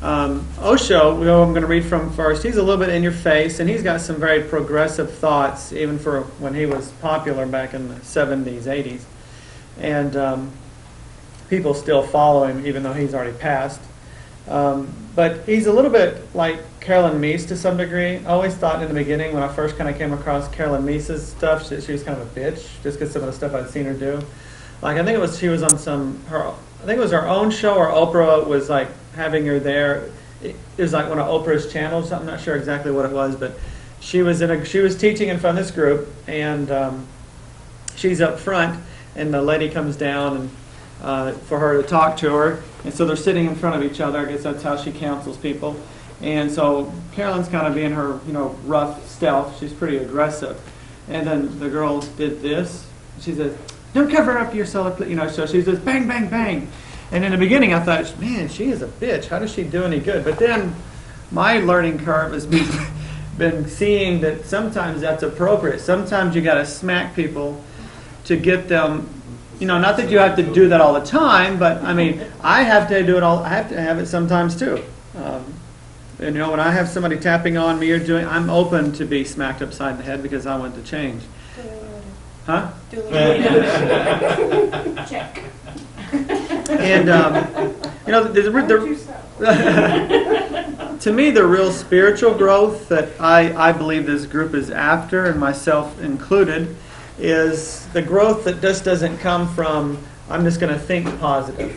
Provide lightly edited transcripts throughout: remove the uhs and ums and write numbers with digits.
Osho, who I'm going to read from first, he's a little bit in your face, and he's got some very progressive thoughts, even for when he was popular back in the 70s, 80s. And people still follow him, even though he's already passed. But he's a little bit like Carolyn Meese to some degree. I always thought in the beginning, when I first kind of came across Carolyn Meese's stuff, she was kind of a bitch, just because some of the stuff I'd seen her do. Like, I think it was she was on I think it was her own show, or Oprah was like having her there. It was like one of Oprah's channels. I'm not sure exactly what it was, but she was teaching in front of this group, and she's up front, and the lady comes down and for her to talk to her, and so they're sitting in front of each other. I guess that's how she counsels people. And so Carolyn's kind of being her, rough stealth. She's pretty aggressive. And then the girl did this. She says, "Don't cover up your solar plexus." So she says, "Bang, bang, bang." And in the beginning, I thought, man, she is a bitch. How does she do any good? But then my learning curve has been seeing that sometimes that's appropriate. Sometimes you got to smack people to get them. Not that you have to do that all the time, but I mean, I have to do it all. I have to have it sometimes too. And when I have somebody tapping on me or I'm open to be smacked upside the head because I want to change. Huh? Check. And to me, the real spiritual growth that I believe this group is after, and myself included, is the growth that just doesn't come from, I'm just going to think positive.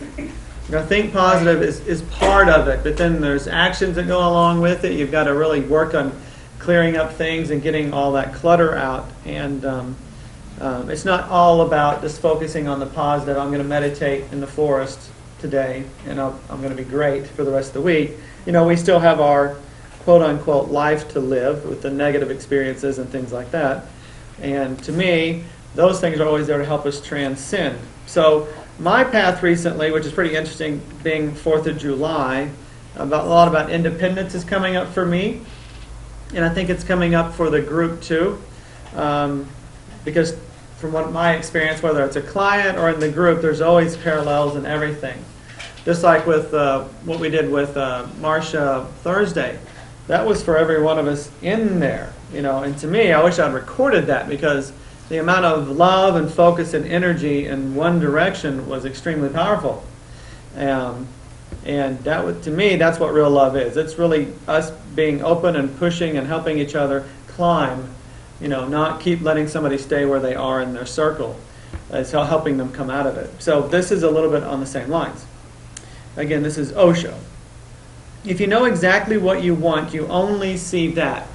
Think positive is part of it, but then there's actions that go along with it. You've got to really work on clearing up things and getting all that clutter out. And it's not all about just focusing on the positive. I'm going to meditate in the forest today, and I'm going to be great for the rest of the week. We still have our quote-unquote life to live with the negative experiences and things like that. And to me, those things are always there to help us transcend. So my path recently, which is pretty interesting, being 4th of July, a lot about independence is coming up for me. And I think it's coming up for the group too. Because from my experience, whether it's a client or in the group, there's always parallels in everything. Just like with what we did with Marcia Thursday. That was for every one of us in there. And to me, I wish I'd recorded that, because the amount of love and focus and energy in one direction was extremely powerful. And to me, that's what real love is. It's really us being open and pushing and helping each other climb, not keep letting somebody stay where they are in their circle. It's helping them come out of it. So this is a little bit on the same lines. Again, this is Osho. If you know exactly what you want, you only see that.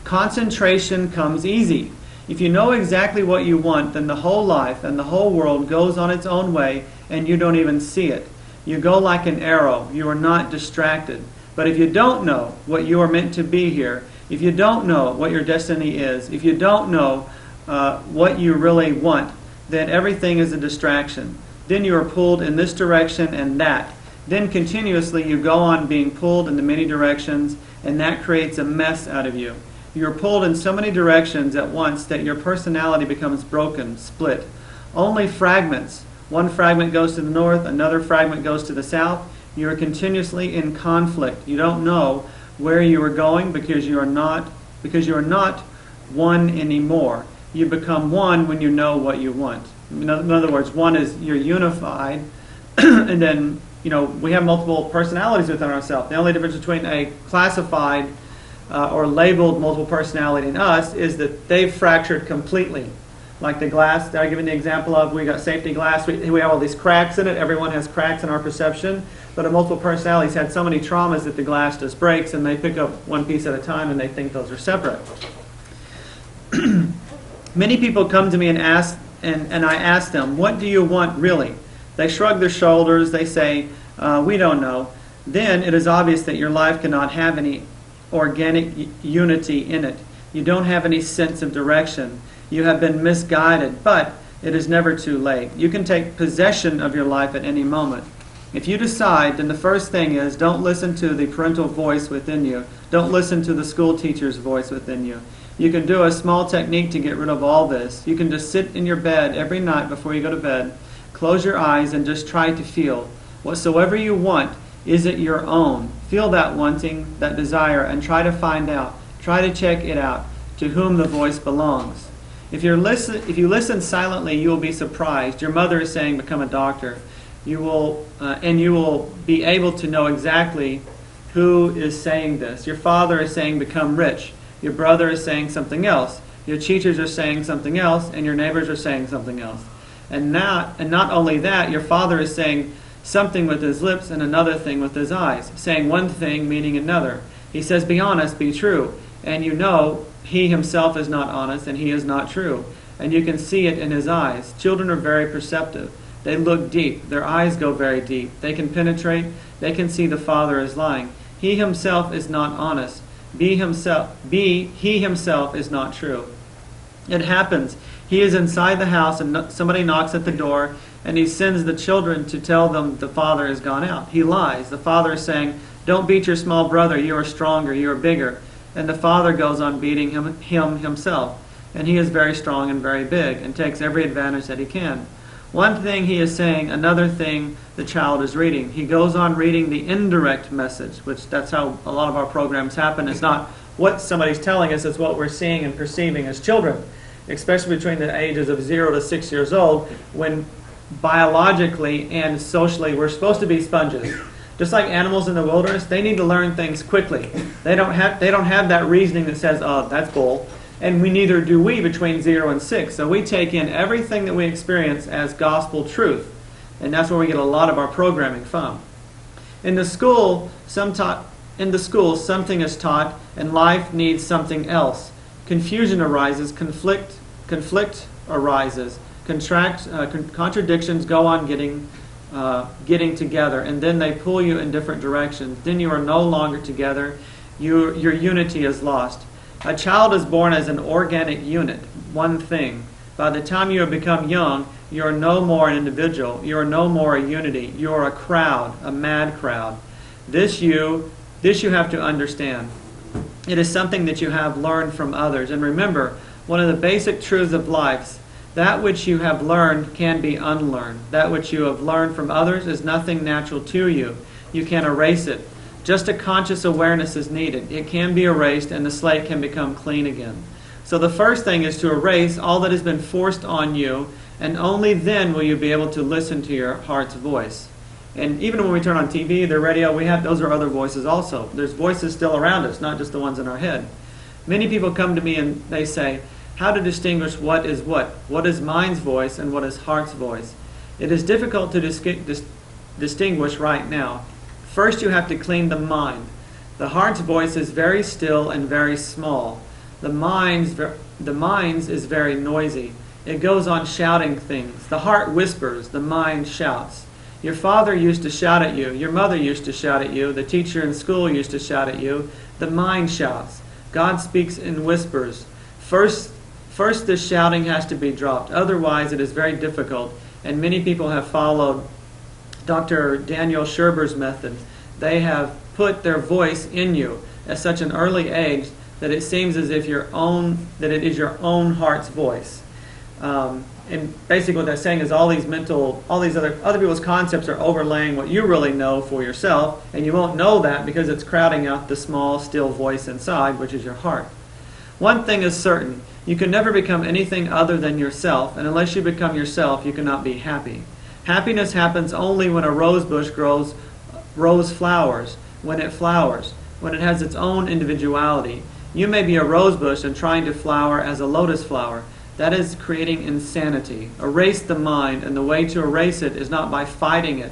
Concentration comes easy. If you know exactly what you want, then the whole life and the whole world goes on its own way, and you don't even see it. You go like an arrow. You are not distracted. But if you don't know what you are meant to be here, if you don't know what your destiny is, if you don't know what you really want, then everything is a distraction. Then you are pulled in this direction and that. Then continuously you go on being pulled in the many directions, and that creates a mess out of you. You are pulled in so many directions at once that your personality becomes broken, split. Only fragments. One fragment goes to the north, another fragment goes to the south. You are continuously in conflict. You don't know where you are going because you are not one anymore. You become one when you know what you want. In other words, one is you're unified, and then we have multiple personalities within ourselves. The only difference between a classified or labeled multiple personality in us is that they've fractured completely. Like the glass that I given the example of, we got safety glass, we have all these cracks in it. Everyone has cracks in our perception, but a multiple personalities had so many traumas that the glass just breaks, and they pick up one piece at a time, and they think those are separate. Many people come to me and ask, and I ask them, what do you want really? They shrug their shoulders, they say, we don't know. Then it is obvious that your life cannot have any organic unity in it. You don't have any sense of direction. You have been misguided, but it is never too late. You can take possession of your life at any moment. If you decide, then the first thing is, don't listen to the parental voice within you. Don't listen to the school teacher's voice within you. You can do a small technique to get rid of all this. You can just sit in your bed every night before you go to bed, close your eyes, and just try to feel. Whatsoever you want, Is it your own? Feel that wanting, that desire, and try to find out. Try to check it out, to whom the voice belongs. If you listen silently, you will be surprised. Your mother is saying, become a doctor. You will be able to know exactly who is saying this. Your father is saying, become rich. Your brother is saying something else. Your teachers are saying something else, and your neighbors are saying something else. And not only that, your father is saying something with his lips and another thing with his eyes, saying one thing meaning another. He says, be honest, be true. And you know he himself is not honest and he is not true. And you can see it in his eyes. Children are very perceptive. They look deep. Their eyes go very deep. They can penetrate. They can see the father is lying. He himself is not honest. He himself is not true. It happens. He is inside the house and somebody knocks at the door and he sends the children to tell them the father has gone out. He lies. The father is saying, don't beat your small brother. You are stronger. You are bigger. And the father goes on beating him himself. And he is very strong and very big and takes every advantage that he can. One thing he is saying, another thing the child is reading. He goes on reading the indirect message, which that's how a lot of our programs happen. It's not what somebody's telling us, it's what we're seeing and perceiving as children, especially between the ages of 0 to 6 years old, when biologically and socially we're supposed to be sponges. Just like animals in the wilderness, they need to learn things quickly. They don't have that reasoning that says, oh, that's bull. And neither do we between 0 and 6. So we take in everything that we experience as gospel truth. And that's where we get a lot of our programming from. In the school, something is taught, and life needs something else. Confusion arises, conflict arises, contradictions go on getting together, and then they pull you in different directions. Then you are no longer together. Your unity is lost. A child is born as an organic unit, one thing. By the time you have become young, you are no more an individual. You are no more a unity. You are a crowd, a mad crowd. This you have to understand. It is something that you have learned from others. And remember, one of the basic truths of life, that which you have learned can be unlearned. That which you have learned from others is nothing natural to you. You can erase it. Just a conscious awareness is needed. It can be erased and the slate can become clean again. So the first thing is to erase all that has been forced on you, and only then will you be able to listen to your heart's voice. And even when we turn on TV, the radio, those are other voices also. There's voices still around us, not just the ones in our head. Many people come to me and they say, how to distinguish what is what? What is mind's voice and what is heart's voice? It is difficult to distinguish right now. First, you have to clean the mind. The heart's voice is very still and very small. The mind's is very noisy. It goes on shouting things. The heart whispers, the mind shouts. Your father used to shout at you. Your mother used to shout at you. The teacher in school used to shout at you. The mind shouts. God speaks in whispers. First this shouting has to be dropped. Otherwise, it is very difficult. And many people have followed Dr. Daniel Sherber's method. They have put their voice in you at such an early age that it seems as if it is your own heart's voice. And basically what they're saying is all these other people's concepts are overlaying what you really know for yourself, and you won't know that because it's crowding out the small, still voice inside, which is your heart. One thing is certain, you can never become anything other than yourself, and unless you become yourself, you cannot be happy. Happiness happens only when a rose bush grows flowers, when it flowers, when it has its own individuality. You may be a rose bush and trying to flower as a lotus flower. That is creating insanity. Erase the mind, and the way to erase it is not by fighting it.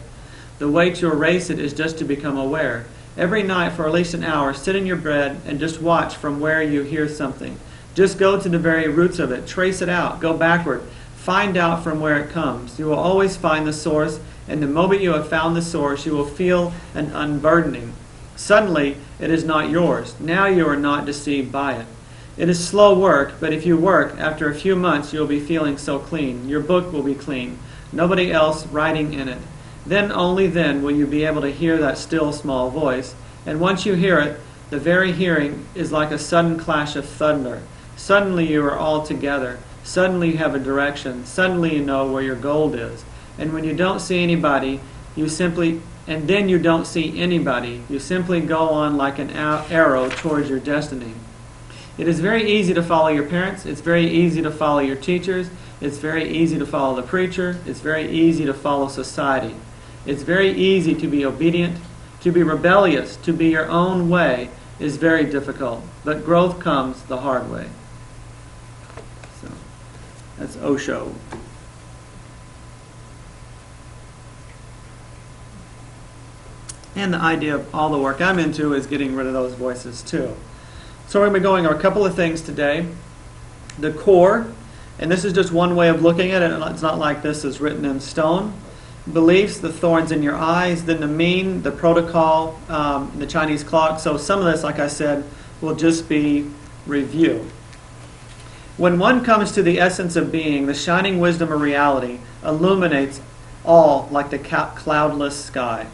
The way to erase it is just to become aware. Every night for at least an hour, sit in your bed and just watch from where you hear something. Just go to the very roots of it. Trace it out. Go backward. Find out from where it comes. You will always find the source, and the moment you have found the source, you will feel an unburdening. Suddenly, it is not yours. Now you are not deceived by it. It is slow work, but if you work, after a few months, you'll be feeling so clean. Your book will be clean. Nobody else writing in it. Then, only then, will you be able to hear that still small voice. And once you hear it, the very hearing is like a sudden clash of thunder. Suddenly you are all together. Suddenly you have a direction. Suddenly you know where your goal is. And when you don't see anybody, you simply and then you don't see anybody. You simply go on like an arrow towards your destiny. It is very easy to follow your parents. It's very easy to follow your teachers. It's very easy to follow the preacher. It's very easy to follow society. It's very easy to be obedient. To be rebellious, to be your own way, is very difficult. But growth comes the hard way. So, that's Osho. And the idea of all the work I'm into is getting rid of those voices too. So we're going to be going over a couple of things today. The core, and this is just one way of looking at it. It's not like this is written in stone. Beliefs, the thorns in your eyes, then the mean, the protocol, the Chinese clock. So some of this, like I said, will just be review. When one comes to the essence of being, the shining wisdom of reality illuminates all like the cloudless sky.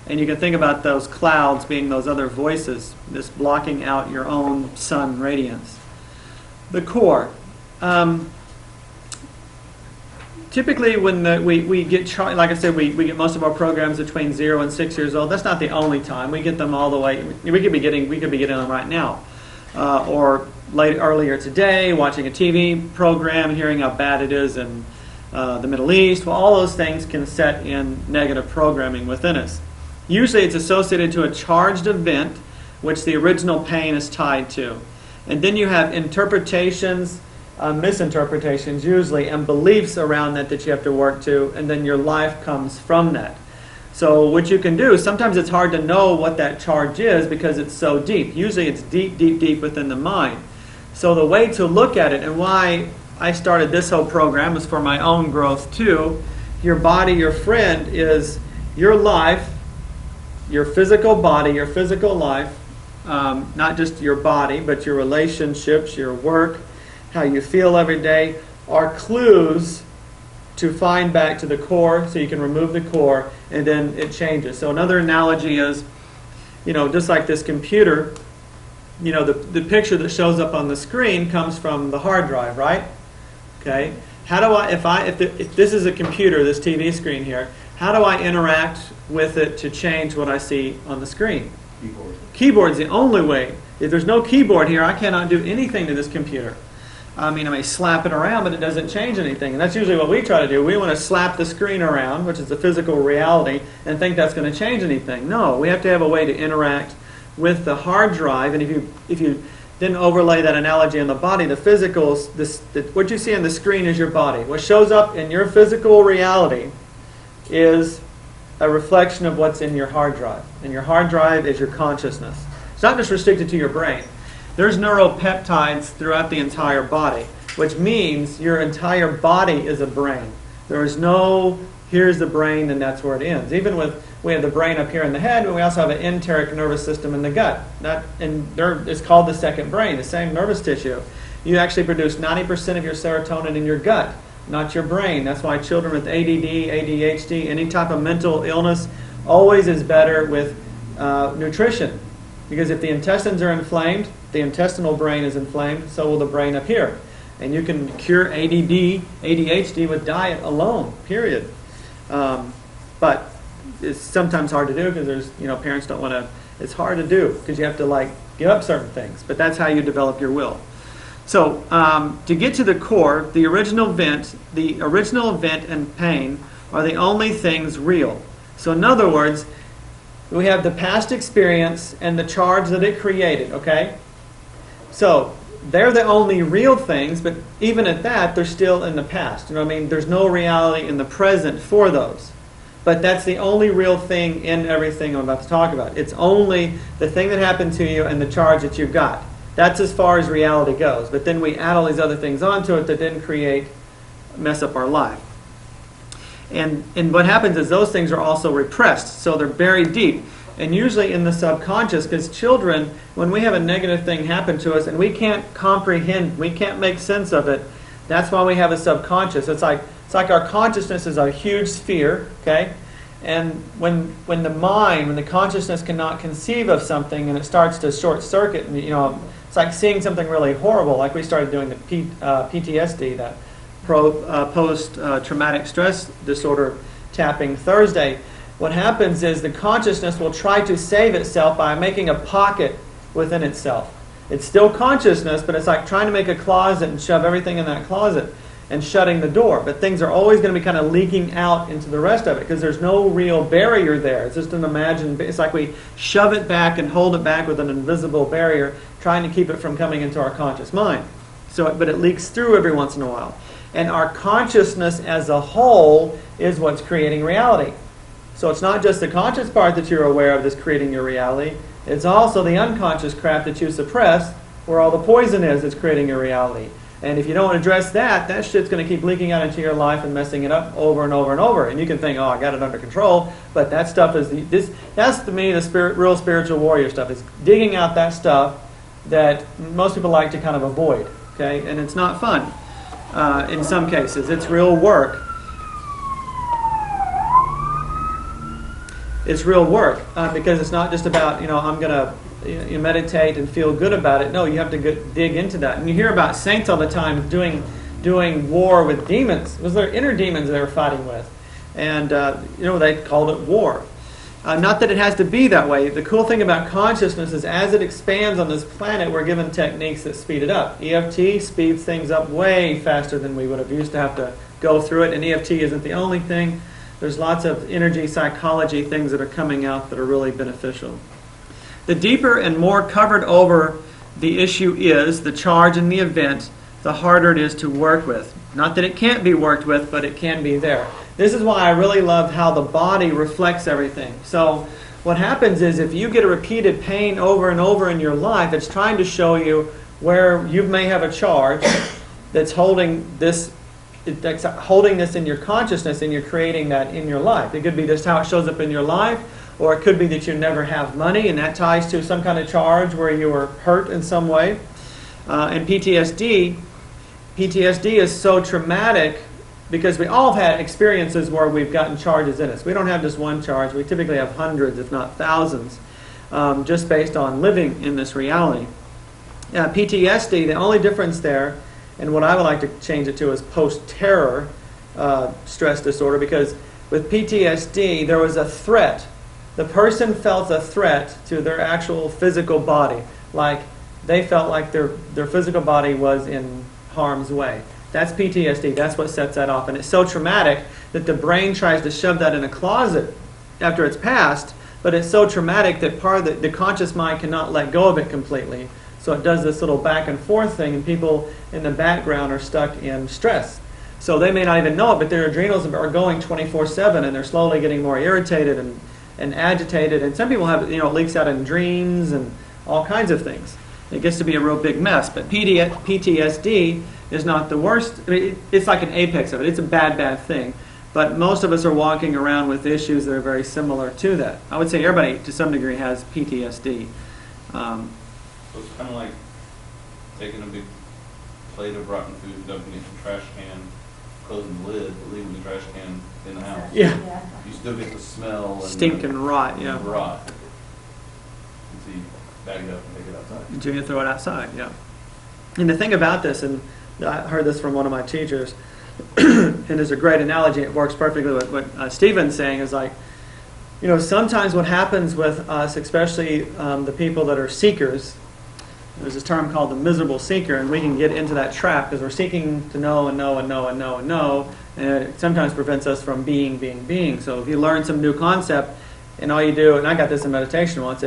And you can think about those clouds being those other voices, just blocking out your own sun radiance. The core. Typically, when we get, like I said, we get most of our programs between 0 and 6 years old. That's not the only time. We get them all the way. We could be getting them right now, or earlier today, watching a TV program, hearing how bad it is in the Middle East. Well, all those things can set in negative programming within us. Usually, it's associated to a charged event, which the original pain is tied to, and then you have interpretations. Misinterpretations usually, and beliefs around that you have to work to, and then your life comes from that. So what you can do, sometimes it's hard to know what that charge is because it's so deep. Usually it's deep, deep, deep within the mind. So the way to look at it, and why I started this whole program, is for my own growth too. Your body, your friend, is your life, your physical body, your physical life, not just your body, but your relationships, your work, how you feel every day, are clues to find back to the core, so you can remove the core, and then it changes. So another analogy is, just like this computer, the picture that shows up on the screen comes from the hard drive, right? Okay. How do I, if this is a computer, this TV screen here, how do I interact with it to change what I see on the screen? Keyboard. Keyboard's the only way. If there's no keyboard here, I cannot do anything to this computer. I may slap it around, but it doesn't change anything. And that's usually what we try to do. We want to slap the screen around, which is the physical reality, and think that's going to change anything. No, we have to have a way to interact with the hard drive. And if you then overlay that analogy on the body, the physical, what you see on the screen is your body. What shows up in your physical reality is a reflection of what's in your hard drive. And your hard drive is your consciousness. It's not just restricted to your brain. There's neuropeptides throughout the entire body, which means your entire body is a brain. There is no, here's the brain and that's where it ends. Even with, we have the brain up here in the head, but we also have an enteric nervous system in the gut. It's called the second brain, the same nervous tissue. You actually produce 90% of your serotonin in your gut, not your brain. That's why children with ADD, ADHD, any type of mental illness always is better with nutrition. Because if the intestines are inflamed, the intestinal brain is inflamed, so will the brain up here. And you can cure ADD, ADHD with diet alone, period. But it's sometimes hard to do because there's, parents don't want to, it's hard to do because you have to give up certain things. But that's how you develop your will. So to get to the core, the original event and pain are the only things real. So in other words, we have the past experience and the charge that it created, okay? So they're the only real things, but even at that, they're still in the past. There's no reality in the present for those. But that's the only real thing in everything I'm about to talk about. It's only the thing that happened to you and the charge that you got. That's as far as reality goes. But then we add all these other things onto it that then mess up our life. And what happens is those things are also repressed, so they're buried deep. And usually in the subconscious, because children, when we have a negative thing happen to us and we can't comprehend, we can't make sense of it, that's why we have a subconscious. It's like our consciousness is a huge sphere, okay? And when the consciousnst cannot conceive of something and it starts to short circuit, and it's like seeing something really horrible, like we started doing the PTSD, that post-traumatic stress disorder tapping Thursday. what happens is the consciousness will try to save itself by making a pocket within itself. It's still consciousness, but it's like trying to make a closet and shove everything in that closet and shutting the door. But things are always going to be kind of leaking out into the rest of it because there's no real barrier there. It's just an imagined, it's like we shove it back and hold it back with an invisible barrier, trying to keep it from coming into our conscious mind. But it leaks through every once in a while. And our consciousness as a whole is what's creating reality. So it's not just the conscious part that you're aware of that's creating your reality. It's also the unconscious crap that you suppress, where all the poison is that's creating your reality. And if you don't address that, that shit's going to keep leaking out into your life and messing it up over and over and over. And you can think, oh, I got it under control. But that stuff is, that's to me the real spiritual warrior stuff. Is digging out that stuff that most people like to kind of avoid. Okay? And it's not fun in some cases. It's real work. It's real work because it's not just about, I'm going to meditate and feel good about it. No, you have to dig into that. And you hear about saints all the time doing war with demons. It was their inner demons they were fighting with. And, they called it war. Not that it has to be that way. The cool thing about consciousness is as it expands on this planet, we're given techniques that speed it up. EFT speeds things up way faster than we would have used to have to go through it. And EFT isn't the only thing. There's lots of energy psychology things that are coming out that are really beneficial. The deeper and more covered over the issue is, the charge and the event, the harder it is to work with. Not that it can't be worked with, but it can be there. This is why I really love how the body reflects everything. So what happens is if you get a repeated pain over and over in your life, it's trying to show you where you may have a charge that's holding this in your consciousness, and you're creating that in your life. It could be just how it shows up in your life, or it could be that you never have money, and that ties to some kind of charge where you were hurt in some way. And PTSD is so traumatic because we all have had experiences where we've gotten charges in us. We don't have just one charge. We typically have hundreds, if not thousands, just based on living in this reality. PTSD, the only difference there, and what I would like to change it to is post-terror stress disorder, because with PTSD, there was a threat. The person felt a threat to their actual physical body. Like they felt like their physical body was in harm's way. That's PTSD. That's what sets that off. And it's so traumatic that the brain tries to shove that in a closet after it's passed, but it's so traumatic that part of the conscious mind cannot let go of it completely. So it does this little back and forth thing, and people in the background are stuck in stress. So they may not even know it, but their adrenals are going 24/7, and they're slowly getting more irritated and agitated. And some people have, it leaks out in dreams and all kinds of things. It gets to be a real big mess. But PTSD is not the worst. I mean, it's like an apex of it. It's a bad, bad thing. But most of us are walking around with issues that are very similar to that. I would say everybody, to some degree, has PTSD. So it's kind of like taking a big plate of rotten food, dumping it in the trash can, closing the lid, but leaving the trash can in the house. Yeah. You still get the smell and stink and rot, yeah. Rot. And so you bag it up and take it outside. Until you throw it outside, yeah. And the thing about this, and I heard this from one of my teachers, and there's a great analogy, it works perfectly with what Stephen's saying, is like, sometimes what happens with us, especially the people that are seekers, there's this term called the miserable seeker, and we can get into that trap because we're seeking to know and know and know and know and know, and it sometimes prevents us from being. So if you learn some new concept, and all you do, and I got this in meditation once,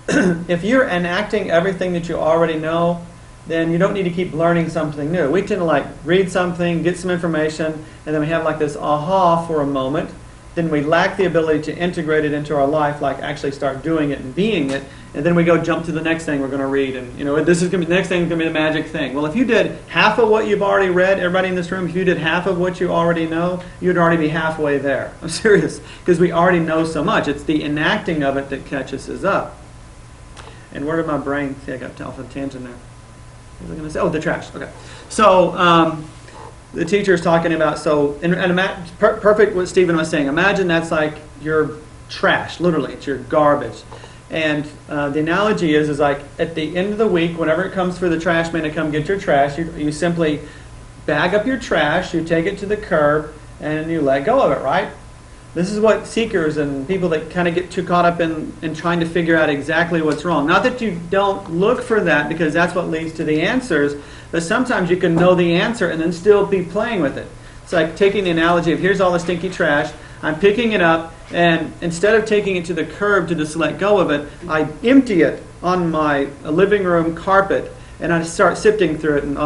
if you're enacting everything that you already know, then you don't need to keep learning something new. We tend to read something, get some information, and then we have this aha for a moment. Then we lack the ability to integrate it into our life, actually start doing it and being it, and then we go jump to the next thing we're going to read, and this is going to be the next thing is going to be the magic thing. Well, if you did half of what you've already read, everybody in this room, if you did half of what you already know, you'd already be halfway there. I'm serious, because we already know so much. It's the enacting of it that catches us up. And where did my brain? See, I got off a tangent there. What was I going to say? Oh, the trash. Okay. So the teacher is talking about, perfect what Stephen was saying. Imagine that's like your trash, literally. It's your garbage. And the analogy is like at the end of the week, whenever it comes for the trash man to come get your trash, you simply bag up your trash, you take it to the curb, and you let go of it, right? This is what seekers and people that kind of get too caught up in trying to figure out exactly what's wrong. Not that you don't look for that, because that's what leads to the answers, but sometimes you can know the answer and then still be playing with it. It's like taking the analogy of, here's all the stinky trash, I'm picking it up, and instead of taking it to the curb to just let go of it, I empty it on my living room carpet, and I start sifting through it, and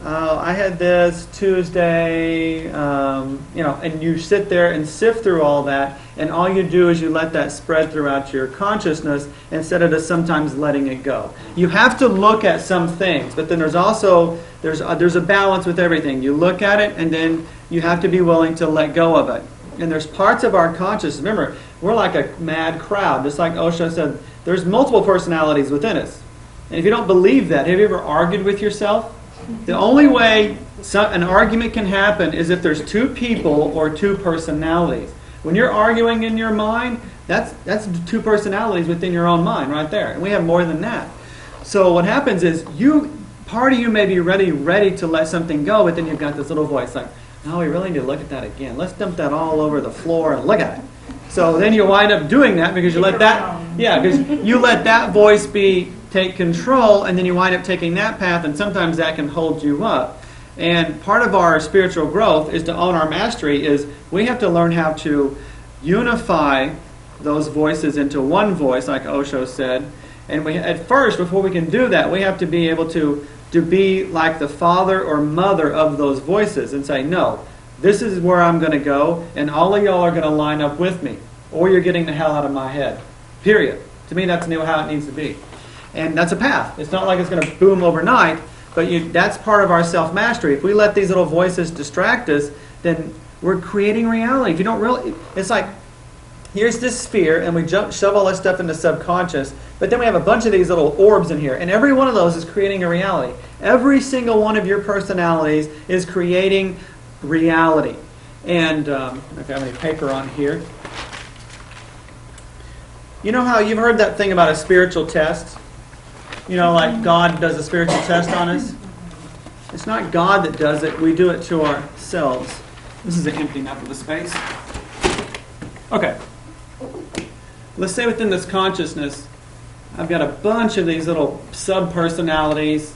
I had this Tuesday, and you sit there and sift through all that, and all you do is you let that spread throughout your consciousness instead of just sometimes letting it go. You have to look at some things, but then there's also, there's a balance with everything. You look at it, and then you have to be willing to let go of it. And there's parts of our consciousness, remember, we're like a mad crowd, just like Osho said, there's multiple personalities within us. And if you don't believe that, have you ever argued with yourself? The only way an argument can happen is if there's two people or two personalities. When you're arguing in your mind, that's two personalities within your own mind right there. And we have more than that. So what happens is part of you may be ready to let something go, but then you've got this little voice like, no, we really need to look at that again. Let's dump that all over the floor and look at it. So then you wind up doing that because you let that voice take control, and then you wind up taking that path, and sometimes that can hold you up. And part of our spiritual growth is to own our mastery, is we have to learn how to unify those voices into one voice, like Osho said. And at first, before we can do that, we have to be able to be like the father or mother of those voices and say, no, this is where I'm going to go, and all of y'all are going to line up with me, or you're getting the hell out of my head. Period. To me, that's how it needs to be. And that's a path. It's not like it's going to boom overnight, but that's part of our self-mastery. If we let these little voices distract us, then we're creating reality. If you don't really, it's like, here's this sphere, and we shove all this stuff into subconscious, but then we have a bunch of these little orbs in here, and every one of those is creating a reality. Every single one of your personalities is creating reality. And if I have any paper on here. You know how you've heard that thing about a spiritual test? You know, like God does a spiritual test on us? It's not God that does it. We do it to ourselves. This is an emptying up of the space. Okay. Let's say within this consciousness, I've got a bunch of these little sub-personalities.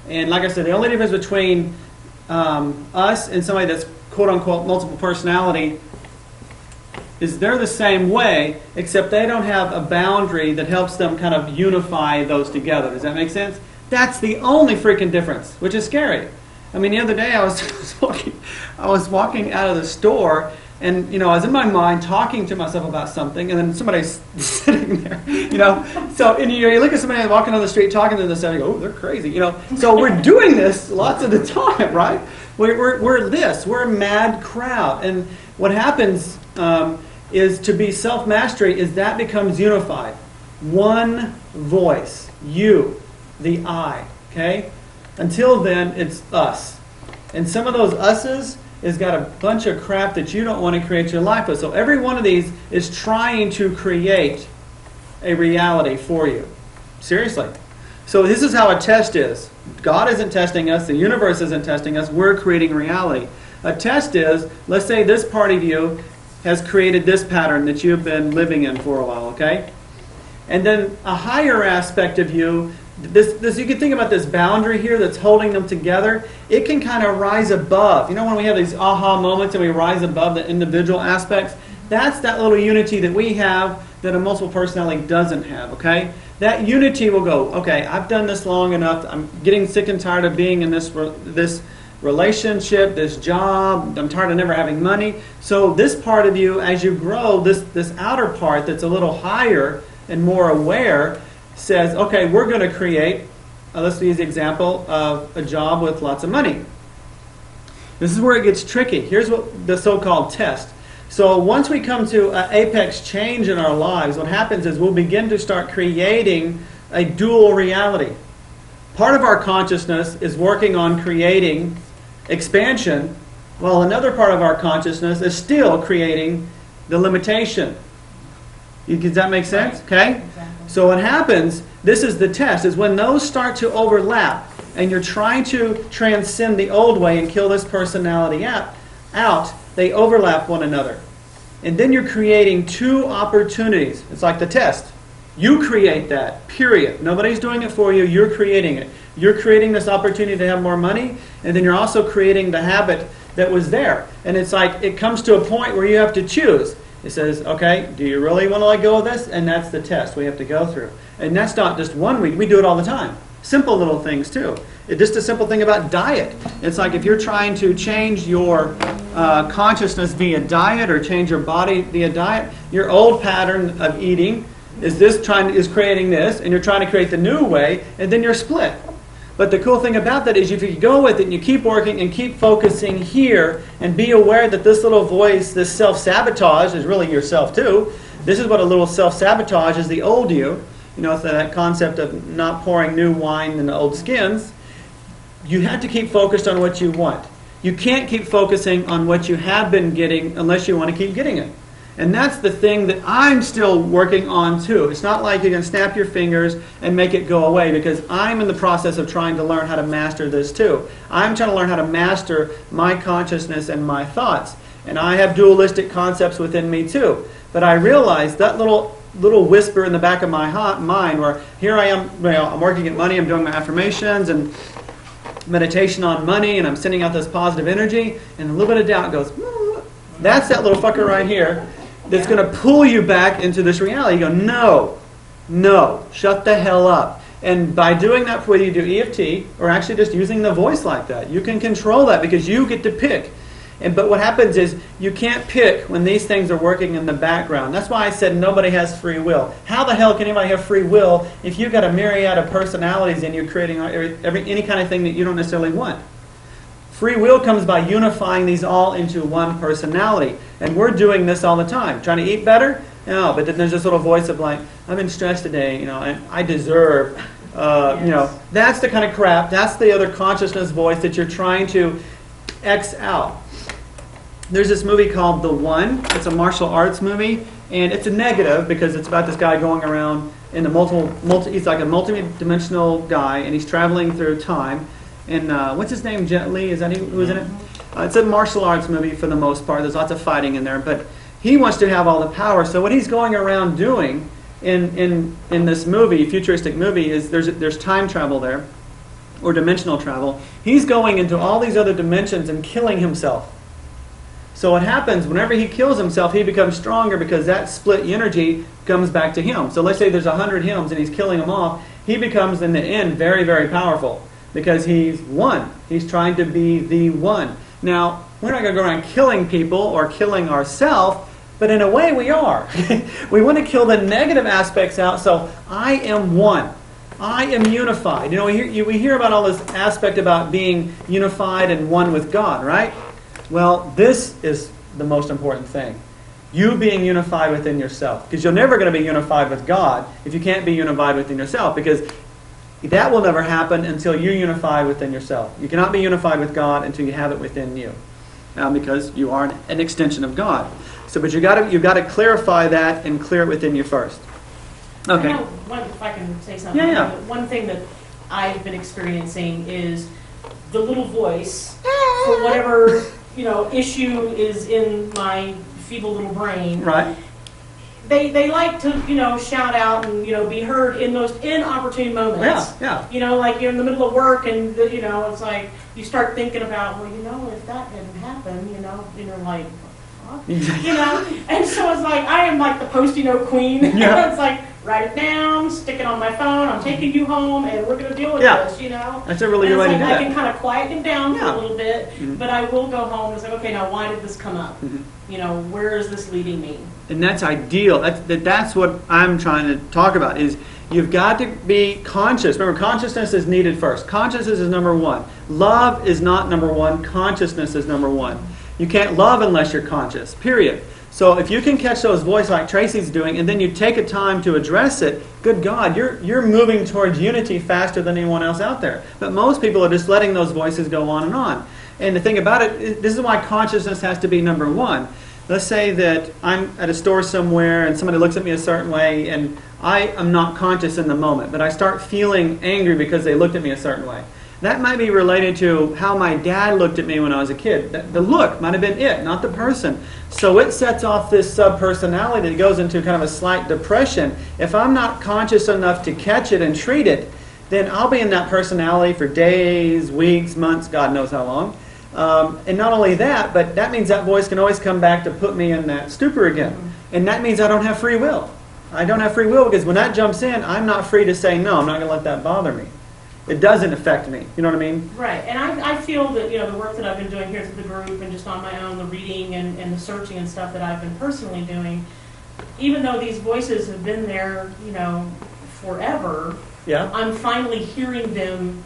And like I said, the only difference between us and somebody that's quote-unquote multiple personality is they're the same way, except they don't have a boundary that helps them kind of unify those together. Does that make sense? That's the only freaking difference, which is scary. I mean, the other day I was walking out of the store, and I was in my mind talking to myself about something, and then somebody's sitting there, So and you look at somebody walking on the street talking to themselves, and you go, oh, they're crazy, So we're doing this lots of the time, right? We're a mad crowd, and what happens is to be self-mastery is that becomes unified. One voice, you, the I, okay? Until then, it's us. And some of those us's has got a bunch of crap that you don't want to create your life with. So every one of these is trying to create a reality for you. Seriously. So this is how a test is. God isn't testing us. The universe isn't testing us. We're creating reality. A test is, let's say this part of you has created this pattern that you've been living in for a while, okay? And then a higher aspect of you, this you can think about this boundary here that's holding them together. It can kind of rise above. You know when we have these aha moments and we rise above the individual aspects? That's that little unity that we have that a multiple personality doesn't have, okay? That unity will go, okay, I've done this long enough. I'm getting sick and tired of being in this relationship, this job. I'm tired of never having money. So this part of you, as you grow, this outer part that's a little higher and more aware says, okay, we're going to create, let's use the example of a job with lots of money. This is where it gets tricky. Here's what the so-called test. So once we come to an apex change in our lives, what happens is we'll begin to start creating a dual reality. Part of our consciousness is working on creating expansion, while another part of our consciousness is still creating the limitation. Does that make sense? Okay? So what happens, this is the test, is when those start to overlap and you're trying to transcend the old way and kill this personality out, they overlap one another. And then you're creating two opportunities. It's like the test. You create that, period. Nobody's doing it for you. You're creating it. You're creating this opportunity to have more money, and then you're also creating the habit that was there. And it's like it comes to a point where you have to choose. It says, okay, do you really want to let go of this? And that's the test we have to go through. And that's not just 1 week. We do it all the time. Simple little things, too. It's just a simple thing about diet. It's like if you're trying to change your consciousness via diet or change your body via diet, your old pattern of eating is creating this, and you're trying to create the new way, and then you're split. But the cool thing about that is if you go with it and you keep working and keep focusing here and be aware that this little voice, this self-sabotage is really yourself too. This is what a little self-sabotage is, the old you. You know, it's that concept of not pouring new wine in the old skins. You have to keep focused on what you want. You can't keep focusing on what you have been getting unless you want to keep getting it. And that's the thing that I'm still working on too. It's not like you can snap your fingers and make it go away, because I'm in the process of trying to learn how to master this too. I'm trying to learn how to master my consciousness and my thoughts. And I have dualistic concepts within me too. But I realize that little whisper in the back of my mind where here I am, I'm working at money, I'm doing my affirmations and meditation on money, and I'm sending out this positive energy, and a little bit of doubt goes, that's that little fucker right here that's going to pull you back into this reality. You go, no, shut the hell up. And by doing that, whether you do EFT or actually just using the voice like that, you can control that because you get to pick. But what happens is you can't pick when these things are working in the background. That's why I said nobody has free will. How the hell can anybody have free will if you've got a myriad of personalities and you're creating any kind of thing that you don't necessarily want? Free will comes by unifying these all into one personality. And we're doing this all the time. Trying to eat better? No, but then there's this little voice of like, I've been stressed today, and I deserve, that's the kind of crap. That's the other consciousness voice that you're trying to X out. There's this movie called The One. It's a martial arts movie, and it's a negative because it's about this guy going around in a he's like a multi-dimensional guy, and he's traveling through time. And what's his name? Jet Li? Is that who's in it? It's a martial arts movie for the most part. There's lots of fighting in there, but he wants to have all the power. So what he's going around doing in this movie, futuristic movie, is there's time travel there, or dimensional travel. He's going into all these other dimensions and killing himself. So what happens, whenever he kills himself, he becomes stronger because that split energy comes back to him. So let's say there's 100 hymns and he's killing them off. He becomes, in the end, very, very powerful because he's one. He's trying to be the one. Now, we're not going to go around killing people or killing ourselves, but in a way we are. We want to kill the negative aspects out, so I am one. I am unified. You know, we hear about all this aspect about being unified and one with God, right? Well, this is the most important thing. You being unified within yourself. Because you're never going to be unified with God if you can't be unified within yourself. Because that will never happen until you're unified within yourself. You cannot be unified with God until you have it within you. Because you are an extension of God. So, but you've got to clarify that and clear it within you first. Okay. You know, if I can say something. Yeah. One thing that I've been experiencing is the little voice, for whatever issue is in my feeble little brain. Right. They like to shout out and be heard in those inopportune moments. Yeah. Like you're in the middle of work and it's like you start thinking about if that didn't happen and you're like. And so it's like I am like the post-it note queen. Yeah. It's like write it down, stick it on my phone. I'm taking you home, and we're going to deal with this. That's a really good way to do that. I can kind of quiet him down for a little bit, but I will go home and say, okay, now why did this come up? Where is this leading me? And that's ideal. That's what I'm trying to talk about. Is you've got to be conscious. Remember, consciousness is needed first. Consciousness is number one. Love is not number one. Consciousness is number one. You can't love unless you're conscious, period. So if you can catch those voices like Tracy's doing, and then you take a time to address it, good God, you're moving towards unity faster than anyone else out there. But most people are just letting those voices go on and on. And the thing about it, this is why consciousness has to be number one. Let's say that I'm at a store somewhere and somebody looks at me a certain way, and I am not conscious in the moment, but I start feeling angry because they looked at me a certain way. That might be related to how my dad looked at me when I was a kid. The look might have been it, not the person. So it sets off this subpersonality that goes into kind of a slight depression. If I'm not conscious enough to catch it and treat it, then I'll be in that personality for days, weeks, months, God knows how long. And not only that, but that means that voice can always come back to put me in that stupor again. And that means I don't have free will. I don't have free will because when that jumps in, I'm not free to say, no, I'm not going to let that bother me. It doesn't affect me. You know what I mean? Right. And I feel that, the work that I've been doing here through the group and just on my own, the reading and the searching and stuff that I've been personally doing, even though these voices have been there, forever, yeah, I'm finally hearing them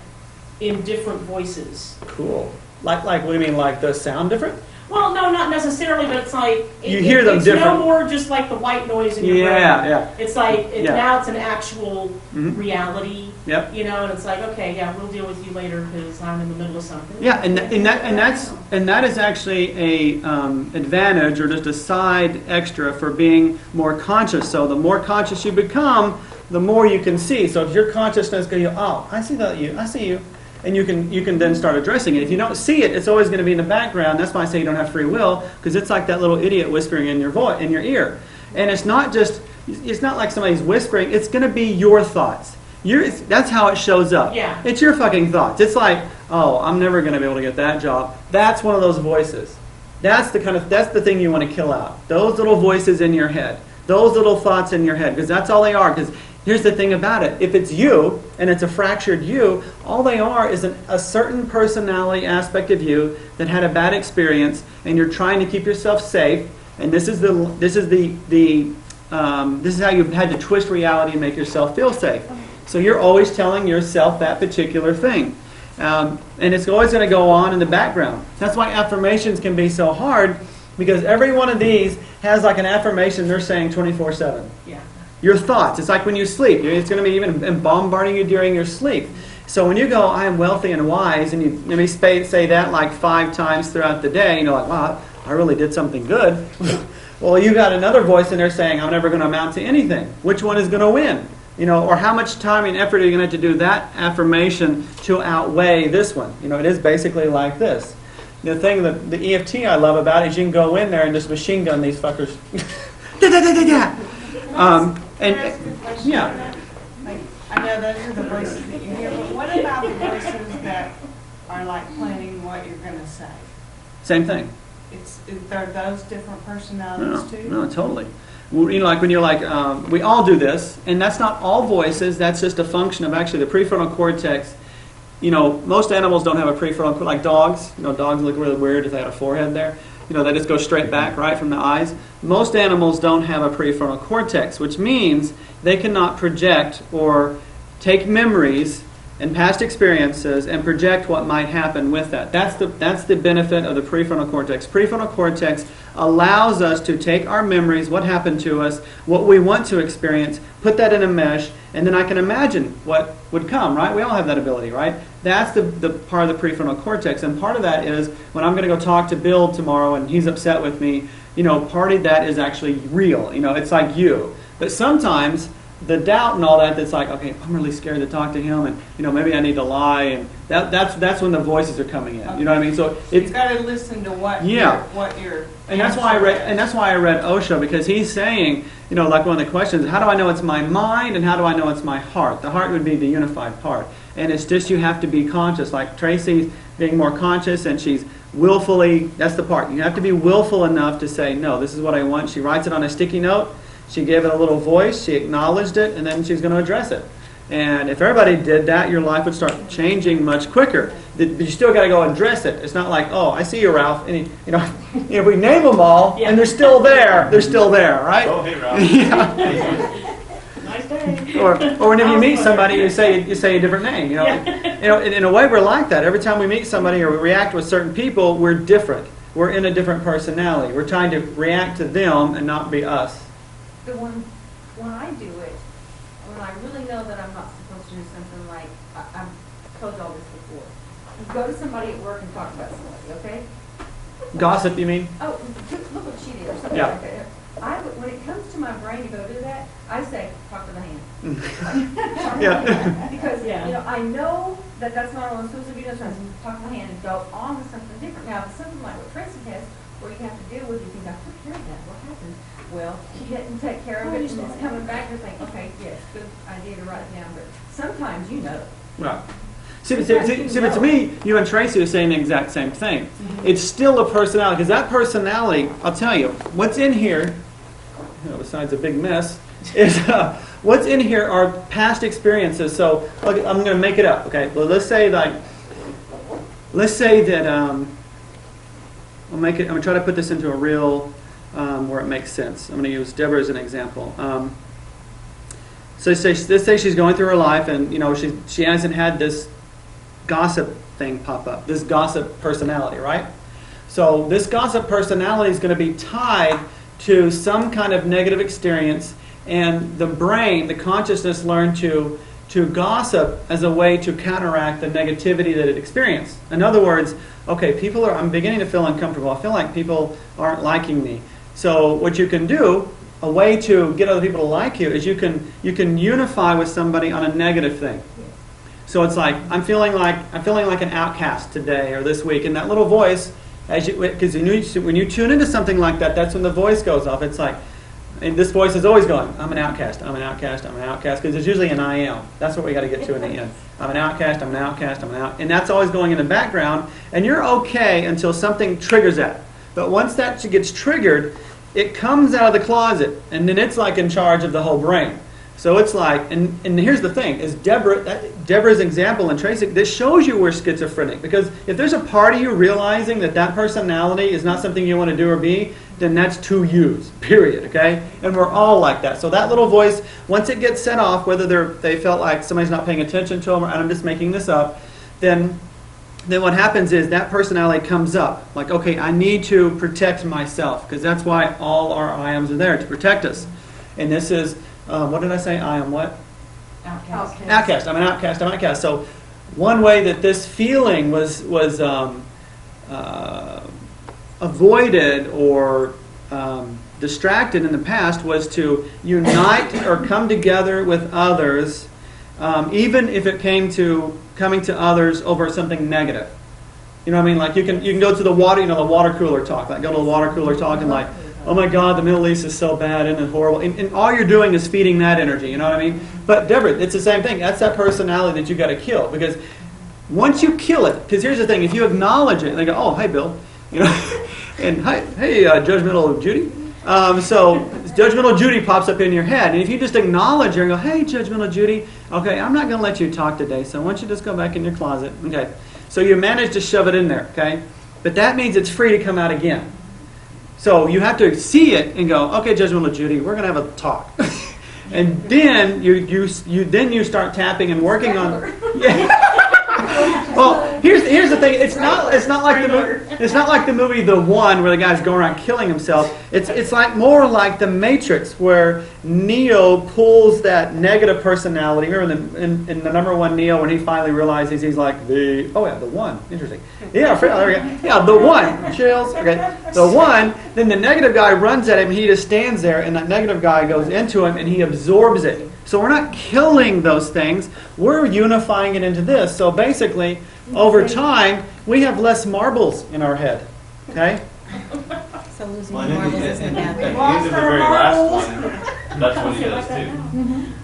in different voices. Cool. Like what do you mean? Like the sound different? Well, no, not necessarily, but it's like you hear them it's different. no more just like the white noise in your brain. Yeah. It's like now it's an actual reality. Yep. And it's like, okay, yeah, we'll deal with you later because I'm in the middle of something. Yeah, and that is actually a advantage or just a side extra for being more conscious. So the more conscious you become, the more you can see. So if your consciousness goes, oh, I see you. And you can then start addressing it. If you don't see it, it's always going to be in the background. That's why I say you don't have free will, because it's like that little idiot whispering in your in your ear. And it's not like somebody's whispering. It's going to be your thoughts. That's how it shows up. Yeah. It's your fucking thoughts. It's like, oh, I'm never going to be able to get that job. That's one of those voices. That's the thing you want to kill out. Those little voices in your head. Those little thoughts in your head, because that's all they are. Because here's the thing about it. If it's you, and it's a fractured you, all they are is a certain personality aspect of you that had a bad experience, and you're trying to keep yourself safe, and this is how you've had to twist reality and make yourself feel safe. So you're always telling yourself that particular thing. And it's always going to go on in the background. That's why affirmations can be so hard, because every one of these has like an affirmation they're saying 24/7. Yeah. Your thoughts. It's like when you sleep. It's going to be even bombarding you during your sleep. So when you go, I am wealthy and wise, and you maybe say that like 5 times throughout the day, like, wow, I really did something good. Well, you got another voice in there saying, I'm never going to amount to anything. Which one is going to win? Or how much time and effort are you going to have to do that affirmation to outweigh this one? It is basically like this. The thing that the EFT I love about it is you can go in there and just machine gun these fuckers. Yeah. Like, I know those are the voices that you hear, but what about the voices that are like planning what you're going to say? Same thing. Are those different personalities too? No, totally. Like when you're like, we all do this, and that's not all voices. That's just a function of actually the prefrontal cortex. Most animals don't have a prefrontal, like dogs. Dogs look really weird if they had a forehead there. They just go straight back, right, from the eyes. Most animals don't have a prefrontal cortex, which means they cannot project or take memories and past experiences and project what might happen with that. That's the benefit of the prefrontal cortex. Prefrontal cortex allows us to take our memories, what happened to us, what we want to experience, put that in a mesh, and then I can imagine what would come, right? We all have that ability, right? That's the part of the prefrontal cortex. And part of that is when I'm going to go talk to Bill tomorrow and he's upset with me, part of that is actually real. It's like you. But sometimes the doubt and all that's like, okay, I'm really scared to talk to him, and maybe I need to lie, and that's when the voices are coming in. Okay. You know what I mean? So you've got to listen to what you're and that's why I read Osho, because he's saying, like one of the questions, how do I know it's my mind and how do I know it's my heart? The heart would be the unified part, and it's just you have to be conscious. Like Tracy's being more conscious, and she's willfully. That's the part. You have to be willful enough to say, no, this is what I want. She writes it on a sticky note. She gave it a little voice, she acknowledged it, and then she's going to address it. And if everybody did that, your life would start changing much quicker. But you still got to go address it. It's not like, oh, I see you, Ralph. And if we name them all, and they're still there, right? Oh, hey, Ralph. Yeah. Nice day. Or whenever you meet somebody, you say a different name. In a way, we're like that. Every time we meet somebody or we react with certain people, we're different. We're in a different personality. We're trying to react to them and not be us. But when I do it, when I really know that I'm not supposed to do something, like I've told y'all this before. You go to somebody at work and talk about somebody, okay? Gossip, you mean? Oh, look what she did, or something Yeah. like that. When it comes to my brain to go do that, I say, talk to the hand. Like, Yeah. because, Yeah. you know, I know that that's not all I'm supposed to be doing, so I talk to the hand and go on to something different. Now, if it's something like what Tracy has, where you have to deal with, you think, I took care of that, what happened? Well, she didn't take care of it, and it's coming back, you're thinking, okay, yes, good idea to write it down, but sometimes you know. Right. See, but to me, you and Tracy are saying the exact same thing. It's still a personality, because that personality, I'll tell you, what's in here, you know, besides a big mess, is what's in here are past experiences. So okay, I'm going to make it up. Okay, well, let's say that I'm going to try to put this into a real where it makes sense. I'm going to use Deborah as an example. So let's say she's going through her life, and you know she hasn't had this gossip thing pop up, this gossip personality, right? So this gossip personality is going to be tied to some kind of negative experience, and the brain, the consciousness, learned to gossip as a way to counteract the negativity that it experienced. In other words, okay, I'm beginning to feel uncomfortable. I feel like people aren't liking me. So what you can do, a way to get other people to like you, is you can unify with somebody on a negative thing. So it's like I'm feeling like an outcast today or this week, and that little voice, because when you tune into something like that, that's when the voice goes off. It's like, and this voice is always going, I'm an outcast, I'm an outcast, I'm an outcast, because there's usually an I am. That's what we got to get to in the end. I'm an outcast, I'm an outcast, I'm an outcast. And that's always going in the background, and you're okay until something triggers that. But once that gets triggered, it comes out of the closet, and then it's like in charge of the whole brain. So it's like, and here's the thing, is Deborah's example and Tracy, this shows you we're schizophrenic. Because if there's a part of you realizing that personality is not something you want to do or be, then that's two yous, period, okay? And we're all like that. So that little voice, once it gets set off, whether they felt like somebody's not paying attention to them, or I'm just making this up, then what happens is that personality comes up. Like, okay, I need to protect myself, because that's why all our I ams are there, to protect us. And this is, what did I say? I am what? Outcast. Outcast. I'm an outcast. I'm an outcast. So one way that this feeling was avoided or distracted in the past was to unite or come together with others, even if it came to coming to others over something negative. You know what I mean? Like you can go to the water, the water cooler talk. Like go to the water cooler talk and like, oh my God, the Middle East is so bad and horrible. And all you're doing is feeding that energy. You know what I mean? But Deborah, it's the same thing. That's that personality that you got to kill, because once you kill it, because here's the thing: if you acknowledge it, they go, oh, hey, Bill, and hey, judgmental Judy. So judgmental Judy pops up in your head, and if you just acknowledge her and go, hey, judgmental Judy, okay, I'm not going to let you talk today, so why don't you just go back in your closet? Okay, so you manage to shove it in there, okay, but that means it's free to come out again. So you have to see it and go, okay, judgmental Judy, we're going to have a talk, and then you start tapping and working on. Yeah. Well, here's the thing. It's not like the movie The One, where the guy's going around killing himself. It's like more like the Matrix, where Neo pulls that negative personality. Remember in the number one Neo, when he finally realizes he's like the One. Interesting. Yeah, there we go. Yeah, the One. Chills. Okay, the One. Then the negative guy runs at him. He just stands there, and that negative guy goes into him, and he absorbs it. So we're not killing those things. We're unifying it into this. So basically, over time, we have less marbles in our head. Okay? So losing Well, marbles at isn't the bad. end of the very last one, that's what he does too.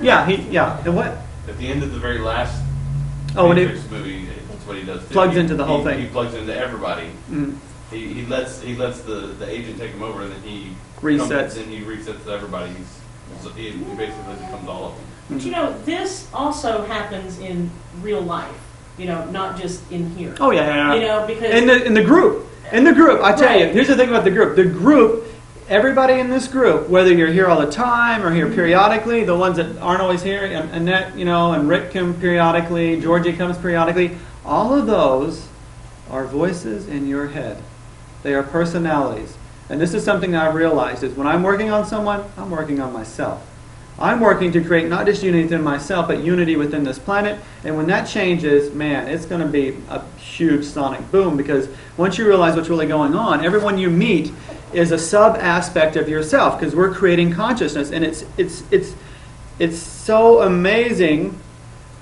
Yeah. The what? At the end of the very last Oh, Matrix movie, that's what he does too. Plugs into the whole thing. He plugs into everybody. Mm. He lets the agent take him over, and then he Resets. and he resets everybody. He basically becomes all of them. But this also happens in real life. Not just in here. Oh yeah. Because In the group, I tell you, Right. here's the thing about the group. Everybody in this group, whether you're here all the time or here periodically, the ones that aren't always here, and Annette, and Rick come periodically, Georgie comes periodically. All of those are voices in your head. They are personalities. And this is something that I've realized, is when I'm working on someone, I'm working on myself. I'm working to create not just unity within myself, but unity within this planet. And when that changes, man, it's going to be a huge sonic boom, because once you realize what's really going on, everyone you meet is a sub-aspect of yourself, because we're creating consciousness. And it's so amazing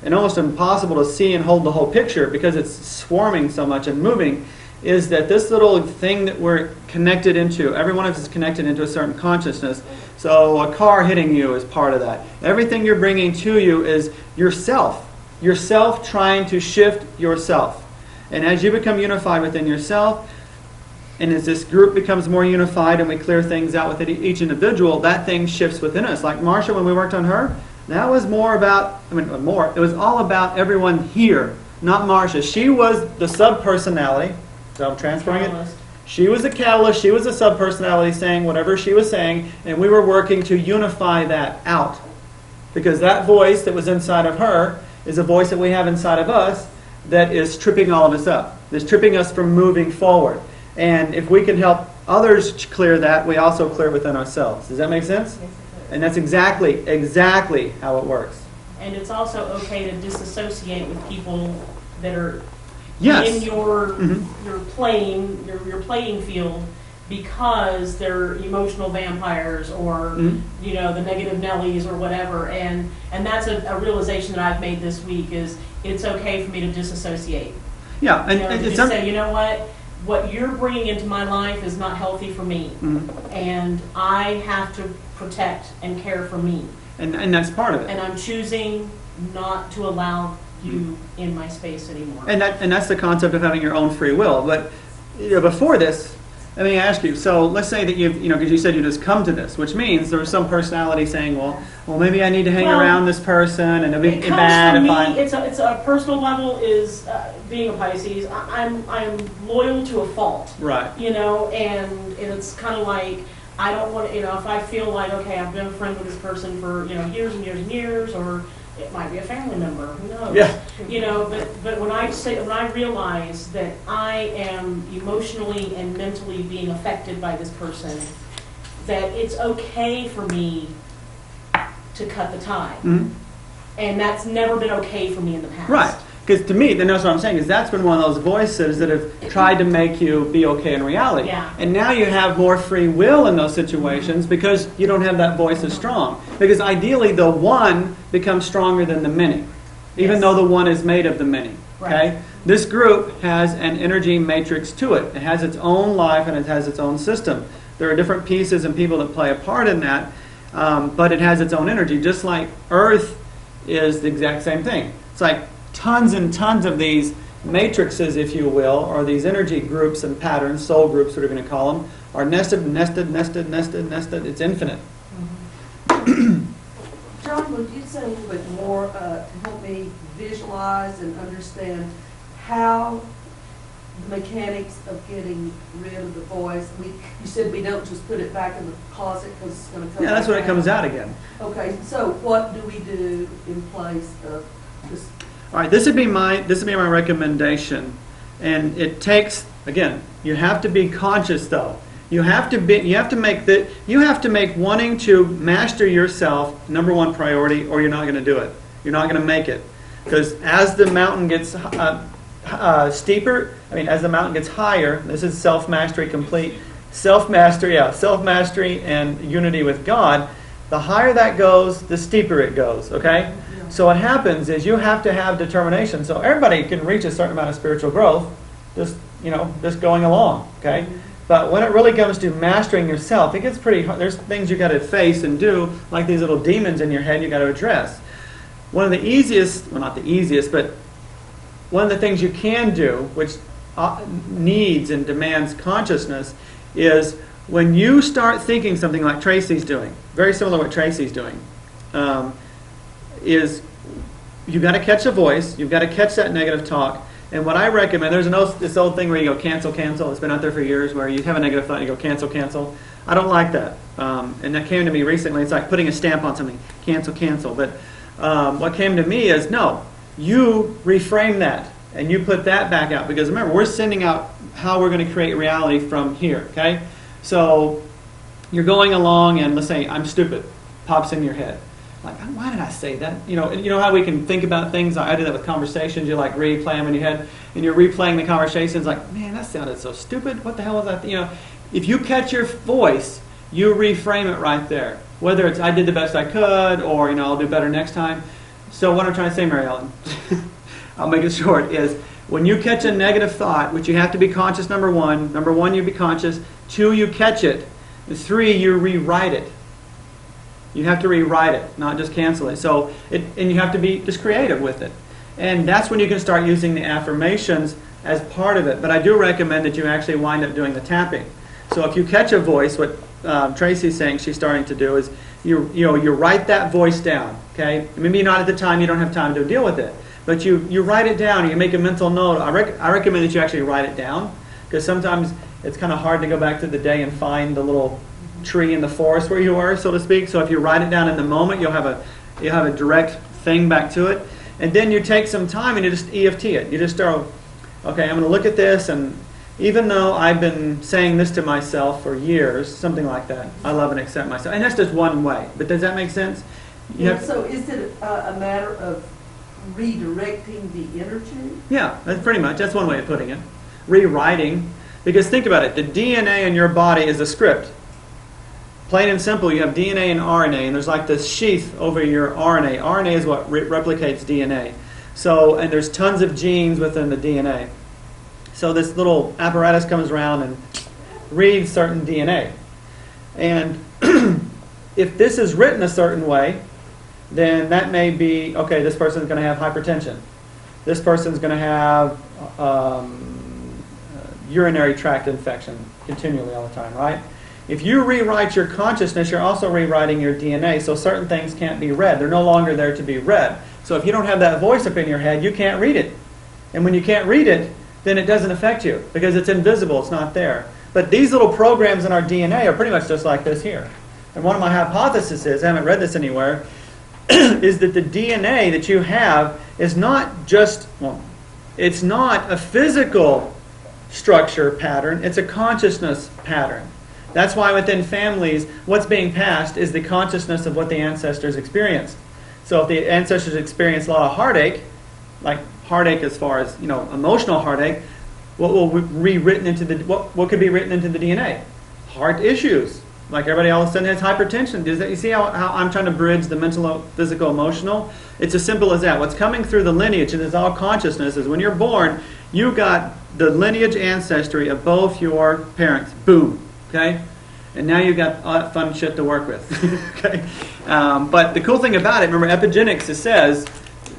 and almost impossible to see and hold the whole picture because it's swarming so much and moving, is that this little thing that we're connected into, every one of us is connected into a certain consciousness. So a car hitting you is part of that. Everything you're bringing to you is yourself. Yourself trying to shift yourself. And as you become unified within yourself, and as this group becomes more unified and we clear things out with each individual, that thing shifts within us. Like Marsha, when we worked on her, that was more about, it was all about everyone here, not Marsha. She was the sub-personality, so I'm transferring it. She was the catalyst, she was the sub-personality saying whatever she was saying, and we were working to unify that out. Because that voice that was inside of her is a voice that we have inside of us that is tripping all of us up. That's tripping us from moving forward. And if we can help others clear that, we also clear within ourselves. Does that make sense? Yes, it does. And that's exactly how it works. And it's also okay to disassociate with people that are Yes. in your Mhm. your playing field because they're emotional vampires or Mhm. the negative Nellies or whatever. And that's a realization that I've made this week is it's okay for me to disassociate. Yeah, and To it's just say, you know what you're bringing into my life is not healthy for me, Mhm. and I have to protect and care for me. and that's part of it. And I'm choosing not to allow you in my space anymore. And that's the concept of having your own free will. But before this, let me ask you. So let's say that because you said you just come to this, which means there was some personality saying, well, maybe I need to hang Well, around this person, and it'd be It comes bad from if me. I. It's a personal level. Is being a Pisces, I'm loyal to a fault. Right. And it's kind of like I don't want to. If I feel like okay, I've been a friend with this person for years and years and years, or it might be a family member. Who knows? Yeah. But when I realize that I am emotionally and mentally being affected by this person, that it's okay for me to cut the tie. Mhm. And that's never been okay for me in the past. Right. Because to me, then that's what I'm saying, is that's been one of those voices that have tried to make you be okay in reality. Yeah. And now you have more free will in those situations because you don't have that voice as strong. Because ideally, the one becomes stronger than the many, even Yes. though the one is made of the many. Okay? Right. This group has an energy matrix to it. It has its own life and it has its own system. There are different pieces and people that play a part in that, but it has its own energy, just like Earth is the exact same thing. It's like tons and tons of these matrices, if you will, or these energy groups and patterns, soul groups, what we're going to call them, are nested. It's infinite. John, would you say a little bit more to help me visualize and understand how the mechanics of getting rid of the voice? You said we don't just put it back in the closet because it's going to come Yeah, that's back when it comes out again. Okay, so what do we do in place of this? All right, this would be my recommendation, and it takes, again, you have to be conscious though. You have to make wanting to master yourself number one priority, or you're not going to do it. You're not going to make it, because as the mountain gets steeper, as the mountain gets higher, this is self-mastery complete. Self-mastery and unity with God. The higher that goes, the steeper it goes. Okay. So what happens is you have to have determination. So everybody can reach a certain amount of spiritual growth, just going along, okay? But when it really comes to mastering yourself, it gets pretty hard. There's things you got to face and do, like these little demons in your head you got to address. One of the easiest, well, not the easiest, but one of the things you can do, which needs and demands consciousness, is when you start thinking something like Tracy's doing, very similar to what Tracy's doing, is you've got to catch a voice, you've got to catch that negative talk, and what I recommend, there's this old thing where you go cancel, it's been out there for years, where you have a negative thought and you go cancel. I don't like that, and that came to me recently. It's like putting a stamp on something, cancel, but what came to me is, no, you reframe that, and you put that back out, because remember, we're sending out how we're going to create reality from here, okay? So you're going along, and let's say, I'm stupid, pops in your head. Like, why did I say that? You know how we can think about things? I do that with conversations. You like replay them in your head, and you're replaying the conversations like, man, that sounded so stupid. What the hell was that? If you catch your voice, you reframe it right there. Whether it's I did the best I could, or I'll do better next time. So what I'm trying to say, Mary Ellen, I'll make it short, is when you catch a negative thought, which you have to be conscious, number one, you be conscious. 2, you catch it. 3, you rewrite it. You have to rewrite it, not just cancel it. And you have to be just creative with it. And that's when you can start using the affirmations as part of it. But I do recommend that you actually wind up doing the tapping. So if you catch a voice, what Tracy's saying she's starting to do is you write that voice down. Okay, maybe not at the time, you don't have time to deal with it, but you write it down. And you make a mental note. I recommend that you actually write it down, because sometimes it's kind of hard to go back to the day and find the little tree in the forest where you were, so to speak. So if you write it down in the moment, you'll have a direct thing back to it. And then you take some time and you just EFT it. You just start, okay, I'm going to look at this, and even though I've been saying this to myself for years, something like that, I love and accept myself. And that's just one way. But does that make sense? So is it a matter of redirecting the energy? Yeah, that's pretty much. That's one way of putting it. Rewriting. Because think about it. The DNA in your body is a script. Plain and simple, you have DNA and RNA, and there's like this sheath over your RNA. RNA is what replicates DNA. So, and there's tons of genes within the DNA. So this little apparatus comes around and reads certain DNA. And if this is written a certain way, then that may be, okay, this person's going to have hypertension. This person's going to have urinary tract infection continually all the time, right? If you rewrite your consciousness, you're also rewriting your DNA, so certain things can't be read. They're no longer there to be read. So if you don't have that voice up in your head, you can't read it. And when you can't read it, then it doesn't affect you, because it's invisible, it's not there. But these little programs in our DNA are pretty much just like this here. And one of my hypotheses is, I haven't read this anywhere, is that the DNA that you have is not just, well, it's not a physical structure pattern, it's a consciousness pattern. That's why within families, what's being passed is the consciousness of what the ancestors experienced. So if the ancestors experienced a lot of heartache, like heartache as far as, emotional heartache, what could be written into the DNA? Heart issues. Like everybody all of a sudden has hypertension. You see how I'm trying to bridge the mental, physical, emotional? It's as simple as that. What's coming through the lineage, and it's all consciousness, is when you're born, you got the lineage ancestry of both your parents. Boom. Okay? And now you've got all that fun shit to work with. Okay? But the cool thing about it, remember epigenetics, it says,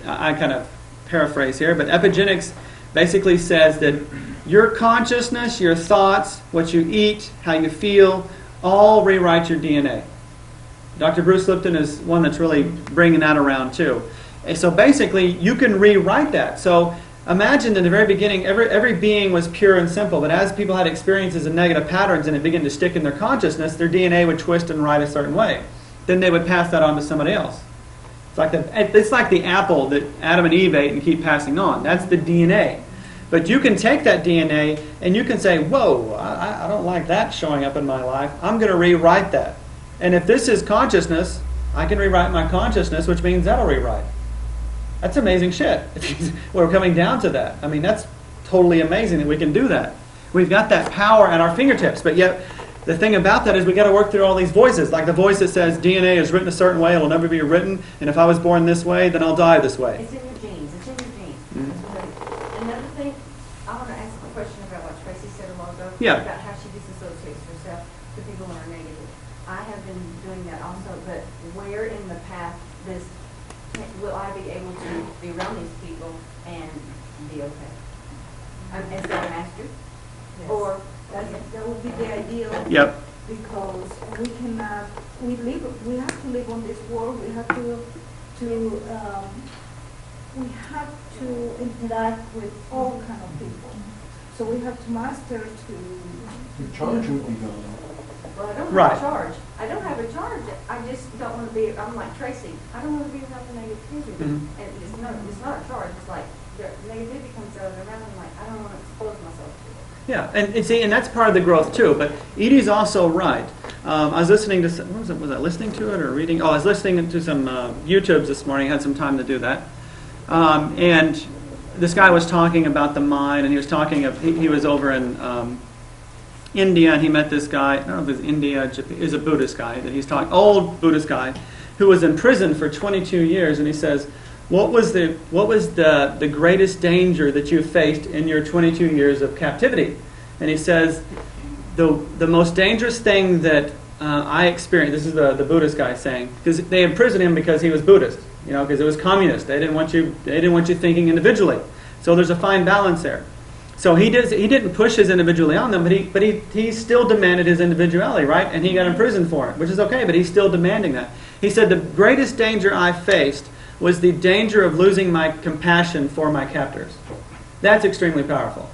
I kind of paraphrase here, but epigenetics basically says that your consciousness, your thoughts, what you eat, how you feel, all rewrite your DNA. Dr. Bruce Lipton is one that's really bringing that around too. And so basically, you can rewrite that. So imagine in the very beginning, every being was pure and simple, but as people had experiences of negative patterns and it began to stick in their consciousness, their DNA would twist and write a certain way. Then they would pass that on to somebody else. It's like the apple that Adam and Eve ate and keep passing on. That's the DNA. But you can take that DNA and you can say, whoa, I don't like that showing up in my life. I'm going to rewrite that. And if this is consciousness, I can rewrite my consciousness, which means that'll rewrite. That's amazing shit. We're coming down to that. I mean, that's totally amazing that we can do that. We've got that power at our fingertips. But yet, the thing about that is we got to work through all these voices. Like the voice that says DNA is written a certain way, it'll never be written. And if I was born this way, then I'll die this way. It's in your genes. It's in your genes. Another thing, I want to ask a question about what Tracy said a while ago. Yeah. About how she disassociates herself to people who are negative. I have been doing that also, but where in the path will I be able to be around these people and be okay? Is that a master? Yes. Or That would be the ideal. Yep. Because we cannot, we have to live on this world. We have to interact with all kind of people. So we have to master to. Your charge would be gone. well, I don't Right. have a charge. I don't have a charge. I just don't want to be. I'm like Tracy. I don't want to be around the negativity. Mhm. And it's not a charge. It's like the negativity comes around. I'm like, I don't want to expose myself to it. Yeah, and see, and that's part of the growth too. But Edie's also right. I was listening to some, what was it? Was I listening to it or reading? Oh, I was listening to some YouTubes this morning. I had some time to do that. And this guy was talking about the mind, and he was talking of he was over in India, and he met this guy. I don't know if it's India, Japan, is a Buddhist guy that he's talking, old Buddhist guy, who was in prison for 22 years, and he says, what was the greatest danger that you faced in your 22 years of captivity? And he says, the most dangerous thing that I experienced, this is the Buddhist guy saying, because they imprisoned him because he was Buddhist, because it was communist. They didn't want you thinking individually. So there's a fine balance there. So he didn't push his individuality on them, but he still demanded his individuality, right? And he got imprisoned for it, which is okay, but he's still demanding that. He said, the greatest danger I faced was the danger of losing my compassion for my captors. That's extremely powerful.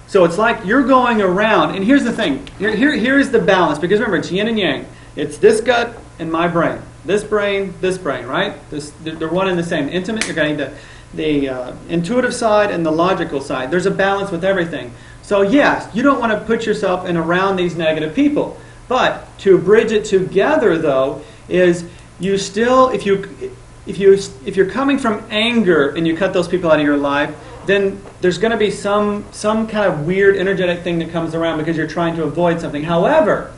So it's like you're going around, and here's the thing. Here's the balance, because remember, it's yin and yang. It's this gut and my brain. This brain, right? They're one and the same. Intimate, you're getting the intuitive side and the logical side. There's a balance with everything. So yes, you don't want to put yourself in around these negative people. But to bridge it together, though, is you still, if you're coming from anger and you cut those people out of your life, then there's going to be some kind of weird energetic thing that comes around because you're trying to avoid something. However,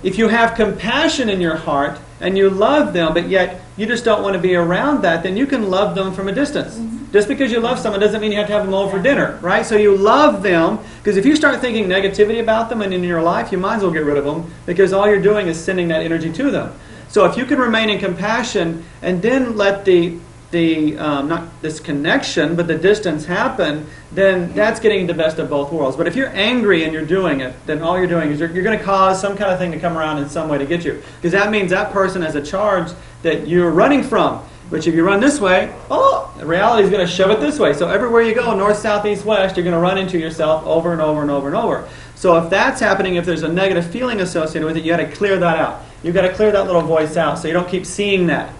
if you have compassion in your heart and you love them, but yet you just don't want to be around that, then you can love them from a distance. Mm-hmm. Just because you love someone doesn't mean you have to have them over for dinner, right? So you love them, because if you start thinking negativity about them and in your life, you might as well get rid of them, because all you're doing is sending that energy to them. So if you can remain in compassion and then let the not this connection, but the distance happen, then that's getting the best of both worlds. But if you're angry and you're doing it, then all you're doing is you're going to cause some kind of thing to come around in some way to get you. Because that means that person has a charge that you're running from. Which if you run this way, reality is going to shove it this way. So everywhere you go, north, south, east, west, you're going to run into yourself over and over and over and over. So if that's happening, if there's a negative feeling associated with it, you got to clear that out. You've got to clear that little voice out so you don't keep seeing that.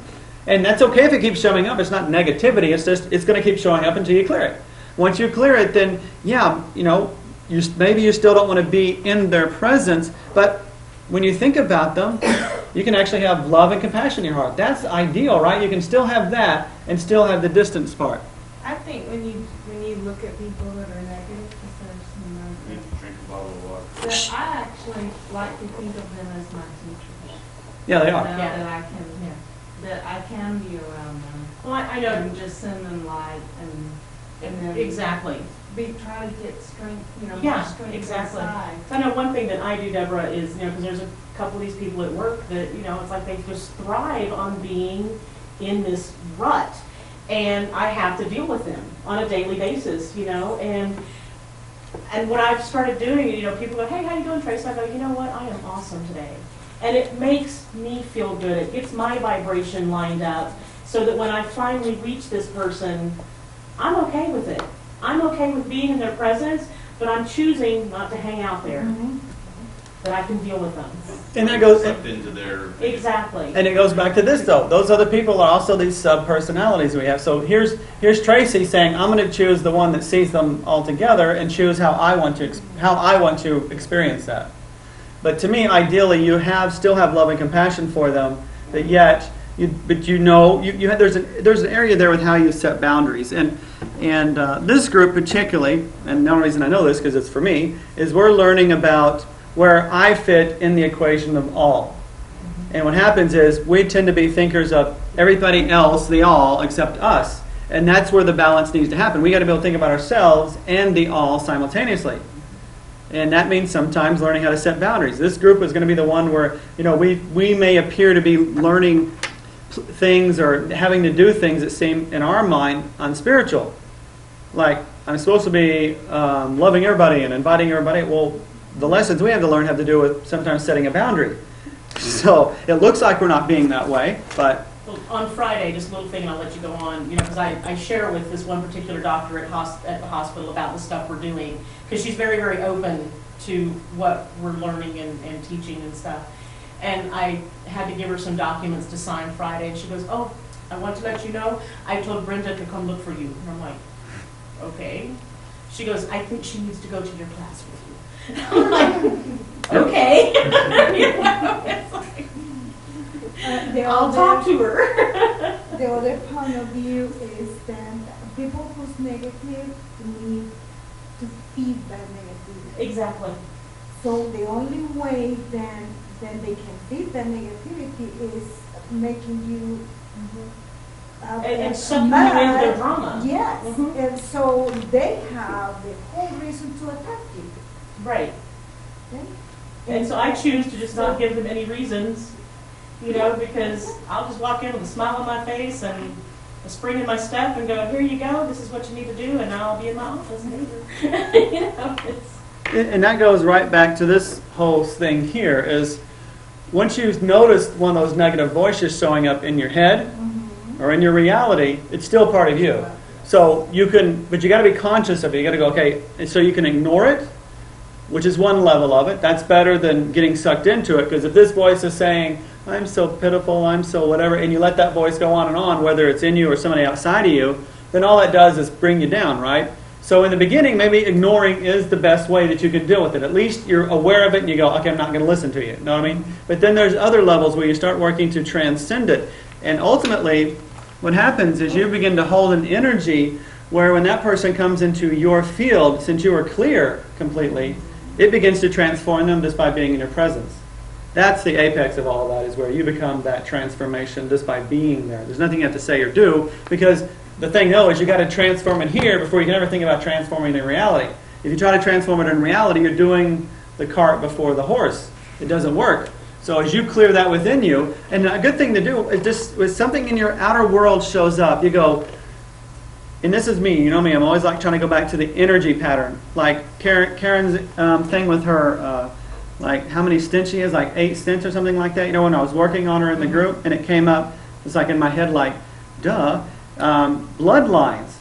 And that's okay if it keeps showing up. It's not negativity. It's just it's going to keep showing up until you clear it. Once you clear it, then maybe you still don't want to be in their presence. But when you think about them, you can actually have love and compassion in your heart. That's ideal, right? You can still have that and still have the distance part. I think when you look at people that are negative, You need to drink a bottle of water. that I actually like to think of them as my teachers. Yeah, they are. That that I can be around them. Well, I know. And just send them light and then Exactly. try to get strength, more Yeah, strength exactly. inside. I know one thing that I do, Deborah, is, because there's a couple of these people at work that, it's like they just thrive on being in this rut. And I have to deal with them on a daily basis, and what I've started doing, people go, hey, how you doing, Trace? I go, you know what, I am awesome today. And it makes me feel good. It gets my vibration lined up so that when I finally reach this person, I'm okay with it. I'm okay with being in their presence, but I'm choosing not to hang out there. Mm-hmm. That I can deal with them. And that goes sucked into their exactly. And it goes back to this though. Those other people are also these sub-personalities we have. So here's Tracy saying, I'm going to choose the one that sees them all together and choose how I want to experience that. But to me, ideally, you still have love and compassion for them, but yet there's an area there with how you set boundaries. And this group particularly, and the only reason I know this because it's for me, is we're learning about where I fit in the equation of all. And what happens is we tend to be thinkers of everybody else, the all, except us. And that's where the balance needs to happen. We got to be able to think about ourselves and the all simultaneously. And that means sometimes learning how to set boundaries. This group is going to be the one where we may appear to be learning things or having to do things that seem in our mind unspiritual. Like I'm supposed to be loving everybody and inviting everybody. Well, the lessons we have to learn have to do with sometimes setting a boundary. So it looks like we're not being that way, but on Friday, just a little thing, and I'll let you go on, because I share with this one particular doctor at the hospital about the stuff we're doing, because she's very, very open to what we're learning and teaching and stuff. And I had to give her some documents to sign Friday, and she goes, oh, I want to let you know, I told Brenda to come look for you. And I'm like, okay. She goes, I think she needs to go to your class with you. I'm like, okay. It's like, I'll talk to her. The other point of view is that people who's negative need to feed that negativity. Exactly. So the only way then they can feed that negativity is making you And sucking you into their drama. Yes, Mhm. and so they have the whole reason to attack you. Right. Okay? And so I choose to just not give them any reasons, you know, because I'll just walk in with a smile on my face and a spring in my step and go, here you go, this is what you need to do, and now I'll be in my office. You know, And that goes right back to this whole thing here is once you've noticed one of those negative voices showing up in your head or in your reality, it's still part of you. So you can, but you got to be conscious of it. You got to go, okay, and so you can ignore it, which is one level of it. That's better than getting sucked into it, because if this voice is saying, I'm so pitiful, I'm so whatever, and you let that voice go on, whether it's in you or somebody outside of you, then all it does is bring you down, right? So in the beginning, maybe ignoring is the best way that you can deal with it. At least you're aware of it and you go, okay, I'm not going to listen to you. You know what I mean? But then there's other levels where you start working to transcend it. And ultimately, what happens is you begin to hold an energy where when that person comes into your field, since you are clear completely, it begins to transform them just by being in your presence. That's the apex of all of that, is where you become that transformation just by being there. There's nothing you have to say or do, because the thing, though, is you got to transform it here before you can ever think about transforming it in reality. If you try to transform it in reality, you're doing the cart before the horse. It doesn't work. So as you clear that within you, and a good thing to do is just when something in your outer world shows up, you go, and this is me, you know me, I'm always like trying to go back to the energy pattern. Like Karen's thing with her, like how many stints she has, like 8 stints or something like that. You know, when I was working on her in the group, and it came up, it's like in my head like, duh. Bloodlines,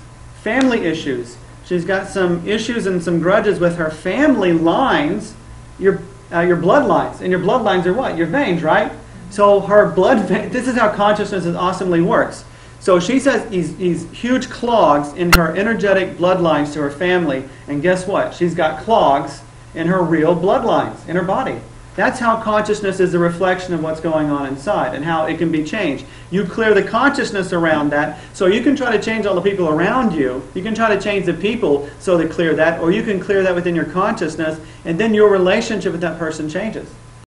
family issues. She's got some issues and some grudges with her family lines, your bloodlines. And your bloodlines are what? Your veins, right? So her blood vein, this is how consciousness awesomely works. So she says these huge clogs in her energetic bloodlines to her family, and guess what? She's got clogs in her real bloodlines, in her body. That's how consciousness is a reflection of what's going on inside and how it can be changed. You clear the consciousness around that, so you can try to change all the people around you. You can try to change the people so they clear that, or you can clear that within your consciousness, and then your relationship with that person changes.